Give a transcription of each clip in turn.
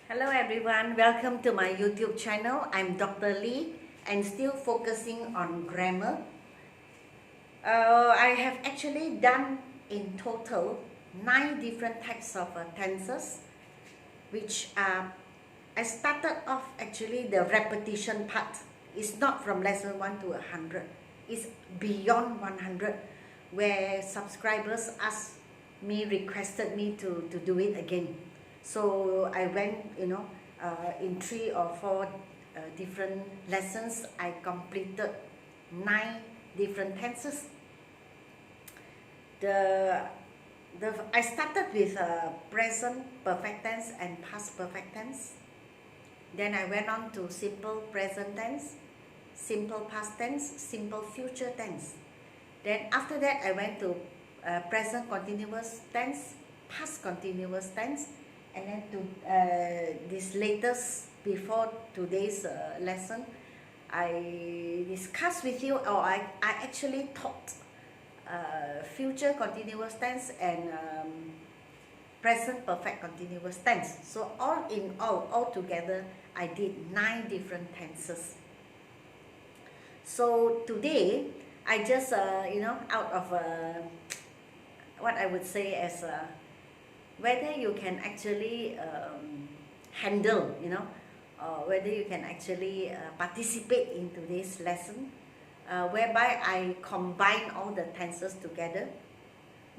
Hello everyone, welcome to my YouTube channel. I'm Dr. Lee and still focusing on grammar. I have actually done in total 9 different types of tenses, which I started off actually the repetition part. It's not from lesson 1 to 100, it's beyond 100, where subscribers asked me, requested me to do it again. So I went, in 3 or 4 different lessons. I completed 9 different tenses. I started with present perfect tense and past perfect tense. Then I went on to simple present tense, simple past tense, simple future tense. Then after that I went to present continuous tense, past continuous tense, and then to this latest, before today's lesson, I discussed with you, or I actually taught future continuous tense and present perfect continuous tense. So all in all together, I did 9 different tenses. So today, I just, out of what I would say as whether you can actually handle, whether you can actually participate in today's lesson, whereby I combine all the tenses together.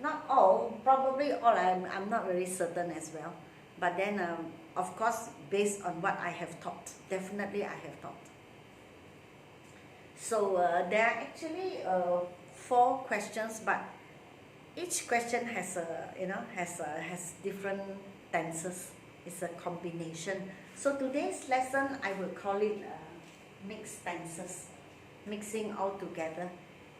Not all, probably all, I'm not very certain as well. But then, of course, based on what I have taught, definitely I have taught. So there are actually 4 questions, but each question has has different tenses. It's a combination. So today's lesson, I will call it mixed tenses, mixing all together,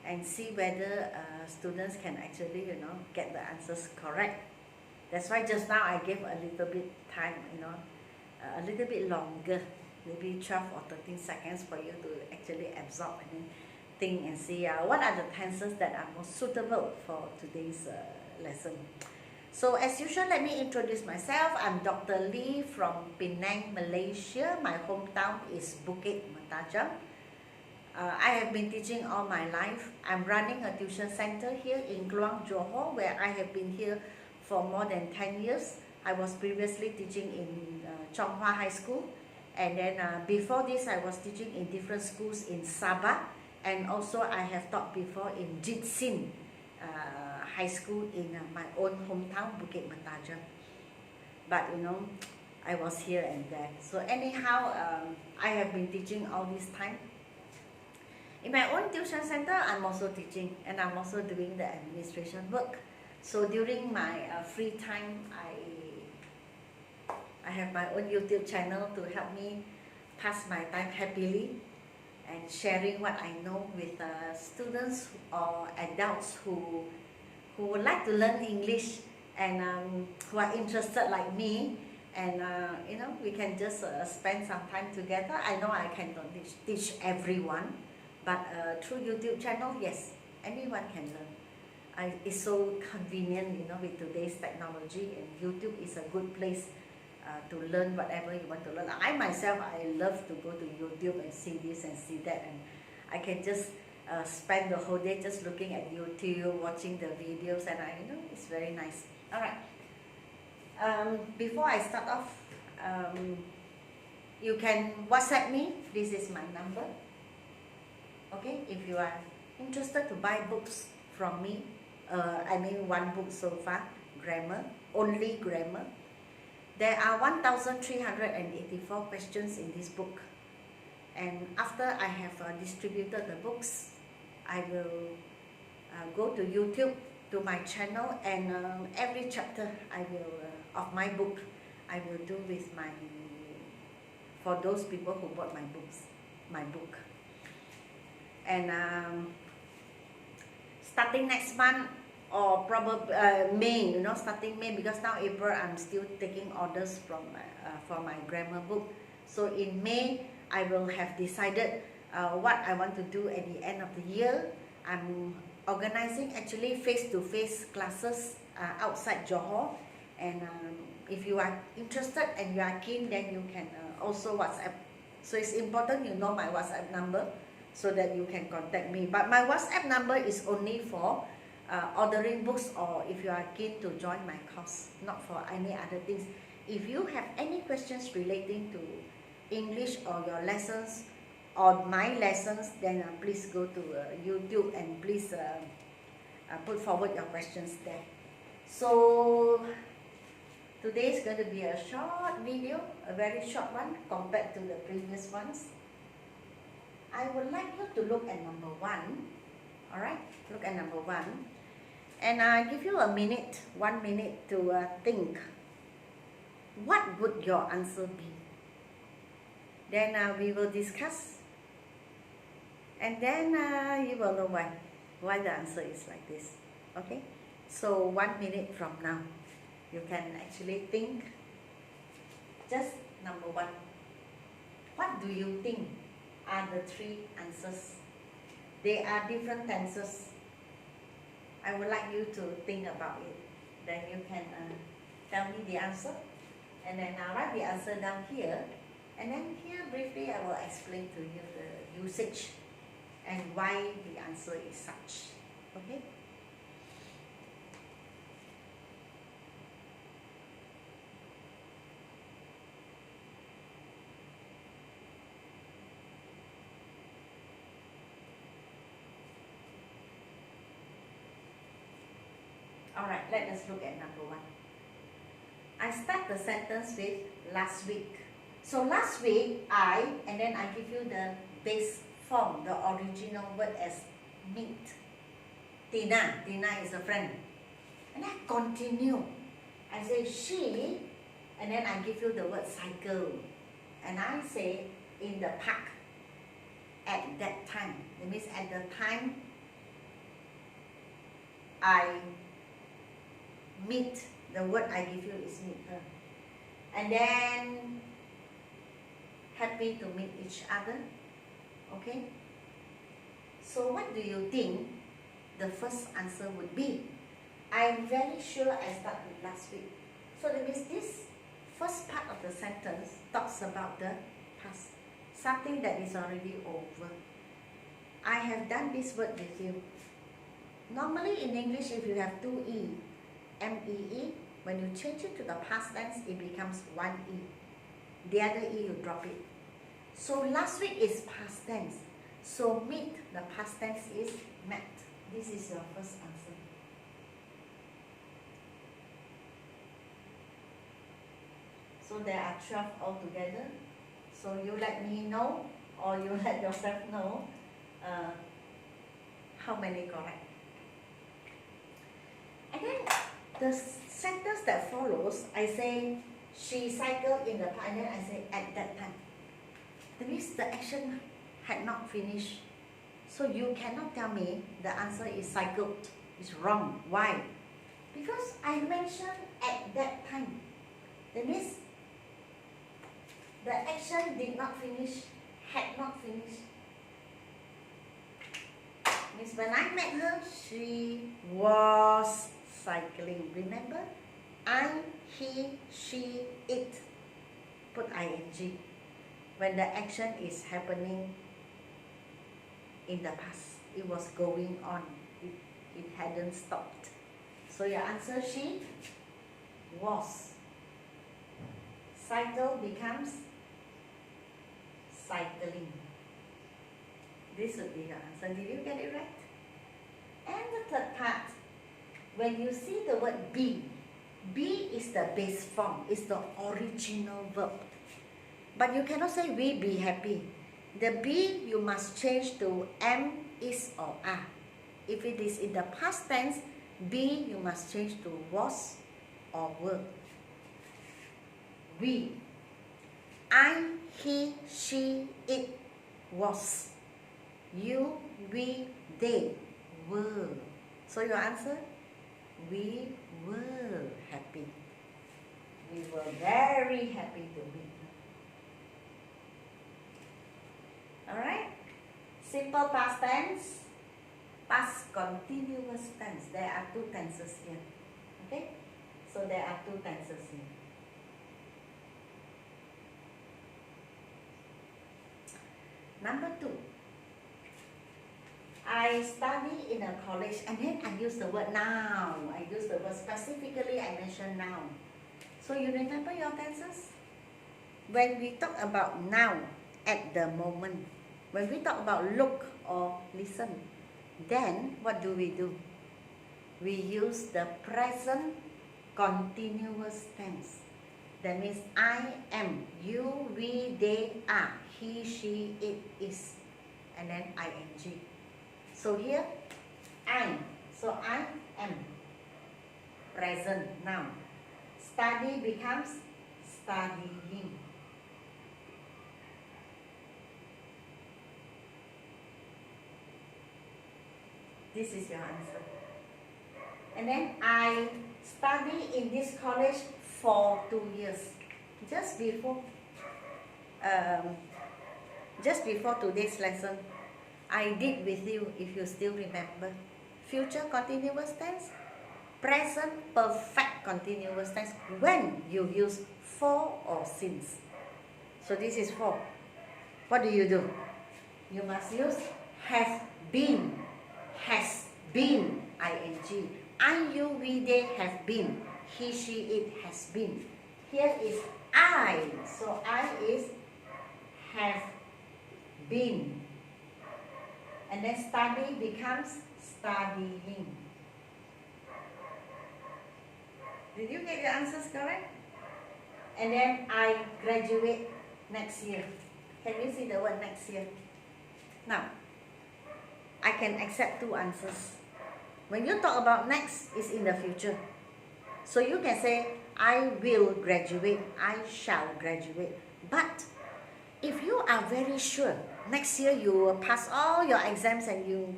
and see whether students can actually get the answers correct. That's why just now I gave a little bit time, a little bit longer, maybe 12 or 13 seconds for you to actually absorb and then think and see what are the tenses that are most suitable for today's lesson. So as usual, let me introduce myself. I'm Dr. Lee from Penang, Malaysia. My hometown is Bukit Mertajam. I have been teaching all my life. I'm running a tuition center here in Kluang, Johor, where I have been here for more than 10 years. I was previously teaching in Chonghua High School, and then before this I was teaching in different schools in Sabah, and also I have taught before in Jitsin High School in my own hometown, Bukit Mertajam. But I was here and there. So anyhow, I have been teaching all this time. In my own tuition center, I'm also teaching, and I'm also doing the administration work. So during my free time, I have my own YouTube channel to help me pass my time happily and sharing what I know with students or adults who would like to learn English and who are interested like me, and we can just spend some time together. I know I cannot teach everyone, but through YouTube channel, yes, anyone can learn. It's so convenient, with today's technology, and YouTube is a good place to learn whatever you want to learn. I myself, I love to go to YouTube and see this and see that, and I can just spend the whole day just looking at YouTube, watching the videos, and it's very nice. All right. Before I start off, you can WhatsApp me. This is my number. Okay, if you are interested to buy books from me, I mean one book so far, grammar, only grammar. There are 1,384 questions in this book, and after I have distributed the books, I will go to YouTube, to my channel, and every chapter I will of my book I will do with for those people who bought my book. And starting next month, or probably May, starting May, because now April I'm still taking orders from for my grammar book. So in May I will have decided what I want to do at the end of the year. I'm organizing actually face-to-face classes outside Johor, And if you are interested and you are keen, then you can also WhatsApp. So it's important you know my WhatsApp number so that you can contact me. But my WhatsApp number is only for ordering books, or if you are keen to join my course, not for any other things. If you have any questions relating to English or your lessons or my lessons, then please go to YouTube and please put forward your questions there. So today is going to be a short video, a very short one compared to the previous ones. I would like you to look at number 1. Alright, look at number 1. And I give you a minute, 1 minute to think. What would your answer be? Then we will discuss. And then you will know why the answer is like this. Okay? So 1 minute from now, you can actually think. Just number 1. What do you think are the 3 answers? They are different tenses. I would like you to think about it. Then you can tell me the answer. And then I'll write the answer down here. And then here briefly I will explain to you the usage and why the answer is such. Okay? Alright, let us look at number 1. I start the sentence with last week. So last week, and then I give you the base form, the original word as meet. Tina is a friend. And I continue. I say she, and then I give you the word cycle. And I say in the park at that time. That means at the time I meet, the word I give you is meet her. And then happy to meet each other. Okay? So what do you think the first answer would be? I'm very sure I start with last week. So that means this first part of the sentence talks about the past. Something that is already over. I have done this word with you. Normally in English, if you have 2 E, M-E-E, when you change it to the past tense, it becomes 1 E. The other E, you drop it. So last week is past tense. So meet, the past tense is met. This is your first answer. So there are 12 altogether. So you let me know, or you let yourself know how many correct. And then the sentence that follows, I say she cycled in the park, and then I say at that time. That means the action had not finished. So you cannot tell me the answer is cycled. It's wrong. Why? Because I mentioned at that time. That means the action did not finish, had not finished. Means when I met her, she was cycling. Remember? I, he, she, it. Put ing. When the action is happening in the past, it was going on. It hadn't stopped. So your answer, she was. Cycle becomes cycling. This would be your answer. Did you get it right? And the third part, when you see the word be, be is the base form, is the original verb. But you cannot say we be happy. The be you must change to am, is or are. If it is in the past tense, be you must change to was or were. We. I, he, she, it was. You, we, they were. So your answer? We were happy. We were very happy to meet her. Alright? Simple past tense, past continuous tense. There are 2 tenses here. Okay? So there are two tenses here. Number 2. I study in a college and then I use the word now. I use the word specifically, I mention now. So you remember your tenses? When we talk about now, at the moment, when we talk about look or listen, then what do? We use the present continuous tense. That means I am, you, we, they are, he, she, it, is, and then ing. So here, I. So I am. Present now. Study becomes studying. This is your answer. And then I study in this college for 2 years. Just before today's lesson, I did with you, if you still remember, future continuous tense, present perfect continuous tense when you use for or since. So this is for. What do? You must use have been, has been, ing. I, you, we, they have been. He, she, it has been. Here is I. So I is have been. And then study becomes studying. Did you get your answers correct? And then I graduate next year. Can you see the word next year? Now, I can accept 2 answers. When you talk about next, it's in the future. So you can say, I will graduate, I shall graduate. But if you are very sure, next year you will pass all your exams and you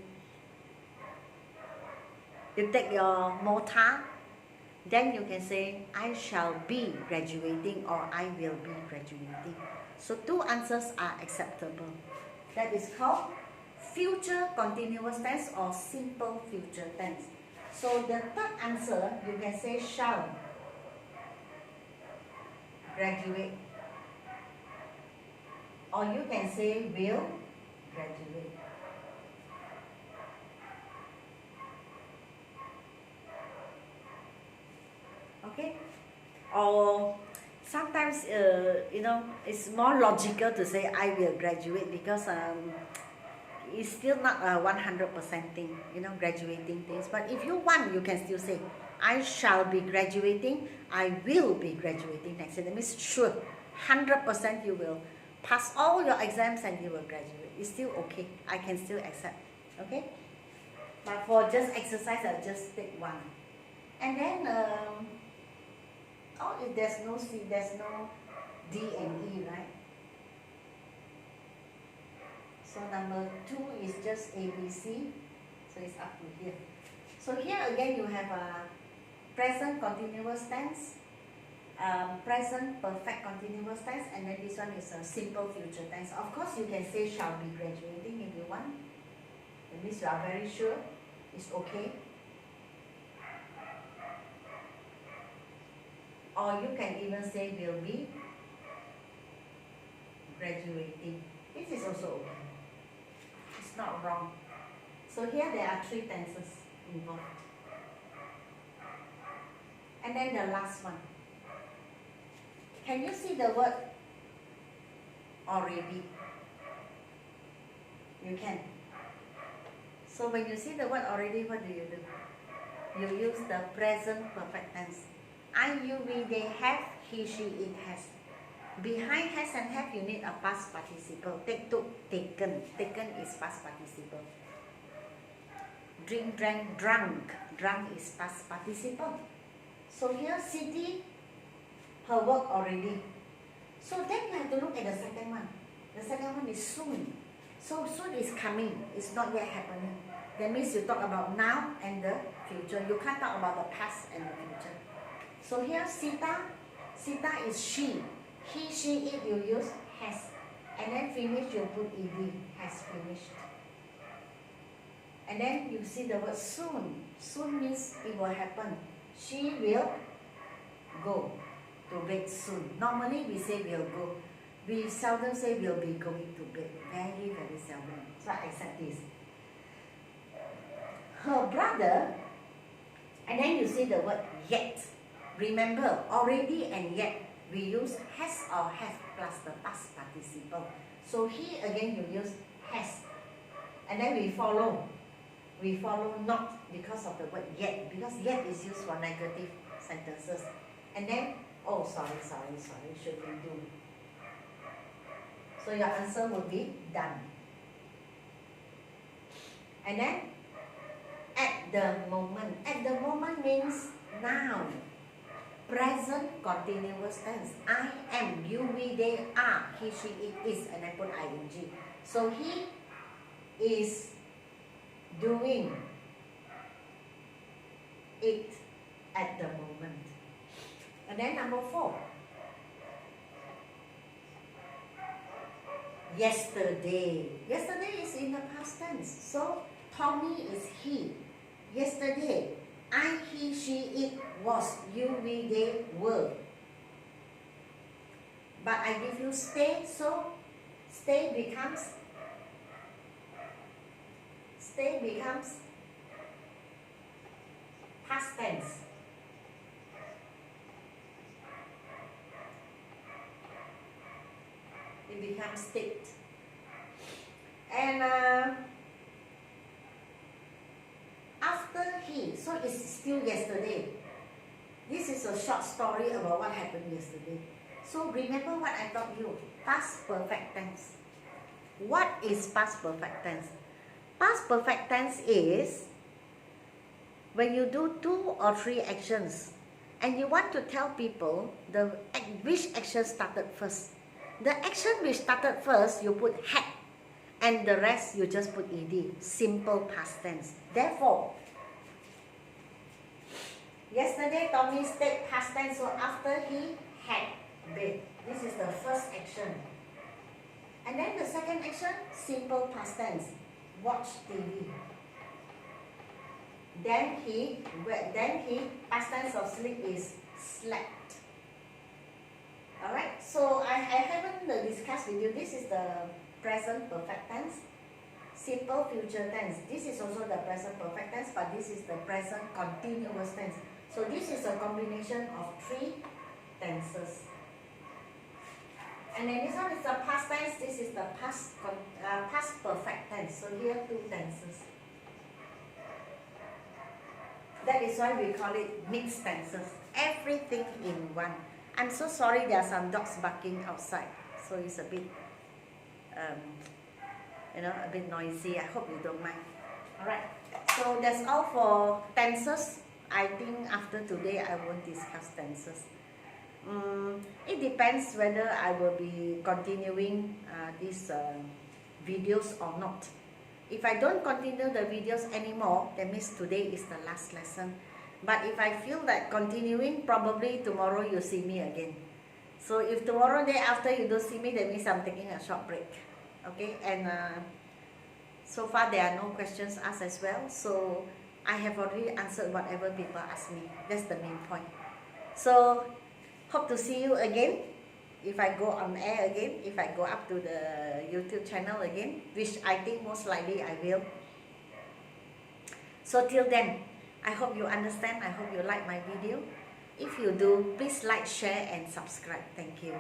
take your MOTA, then you can say, I shall be graduating or I will be graduating. So 2 answers are acceptable. That is called future continuous tense or simple future tense. So the third answer, you can say shall graduate, or you can say will graduate. Okay? Or sometimes, it's more logical to say I will graduate because it's still not a 100% thing, graduating things. But if you want, you can still say, I shall be graduating, I will be graduating next year. That means sure, 100% you will pass all your exams and you will graduate. It's still okay. I can still accept. Okay? But for just exercise, I'll just take 1. And then, if there's no C, there's no D and E, right? So number 2 is just ABC, so it's up to here. So here again you have a present continuous tense, present perfect continuous tense, and then this one is a simple future tense. Of course you can say shall be graduating if you want. That means you are very sure it's okay. Or you can even say will be graduating. This is also okay. It's not wrong. So here there are 3 tenses involved. And then the last one. Can you see the word already? You can. So when you see the word already, what do? You use the present perfect tense. I, you, we, they have, he, she, it has. Behind has and have, you need a past participle. Take, took, taken. Taken is past participle. Drink, drank, drunk. Drunk is past participle. So here, city, her work already. So then you have to look at the second one. The second one is soon. So soon is coming. It's not yet happening. That means you talk about now and the future. You can't talk about the past and the future. So here, Sita. Sita is she. He, she, it, you use has. And then finish, you put ed, has finished. And then you see the word soon. Soon means it will happen. She will go to bed soon. Normally we say we'll go. We seldom say we'll be going to bed. Very, very seldom. So I accept this. Her brother, and then you see the word yet. Remember, already and yet, we use has or have plus the past participle. So here again you use has. And then we follow. We follow not because of the word yet. Because yet is used for negative sentences. And then, oh sorry, should be do. So your answer would be done. And then, at the moment. At the moment means now. Present continuous tense. I am, you, we, they, are, he, she, it is, and I put ing. So he is doing it at the moment. And then number 4. Yesterday. Yesterday is in the past tense. So Tommy is he. Yesterday. I, he, she, it was, you, we, they were. But I give you stay, so stay becomes past tense. It becomes state. And after he, so it's still yesterday. This is a short story about what happened yesterday. So remember what I taught you, past perfect tense. What is past perfect tense? Past perfect tense is when you do 2 or 3 actions and you want to tell people which action started first. The action which started first, you put had, and the rest you just put ed. Simple past tense. Therefore, yesterday Tommy stayed past tense, so after he had bed. This is the first action. And then the second action, simple past tense. Watch TV. Then he past tense of sleep is slept. Alright, so I haven't discussed with you. This is the present perfect tense. Simple future tense. This is also the present perfect tense, but this is the present continuous tense. So this is a combination of 3 tenses. And then this one is the past tense. This is the past perfect tense. So here 2 tenses. That is why we call it mixed tenses. Everything in one. I'm so sorry there are some dogs barking outside. So it's a bit, a bit noisy. I hope you don't mind. Alright. So that's all for tenses. I think after today I won't discuss tenses. It depends whether I will be continuing these videos or not. If I don't continue the videos anymore, that means today is the last lesson. But if I feel that continuing, probably tomorrow you see me again. So if tomorrow day after you don't see me, that means I'm taking a short break. Okay, and so far there are no questions asked as well. So I have already answered whatever people ask me. That's the main point. So hope to see you again. If I go on air again, if I go up to the YouTube channel again, which I think most likely I will. So till then, I hope you understand. I hope you like my video. If you do, please like, share and subscribe. Thank you.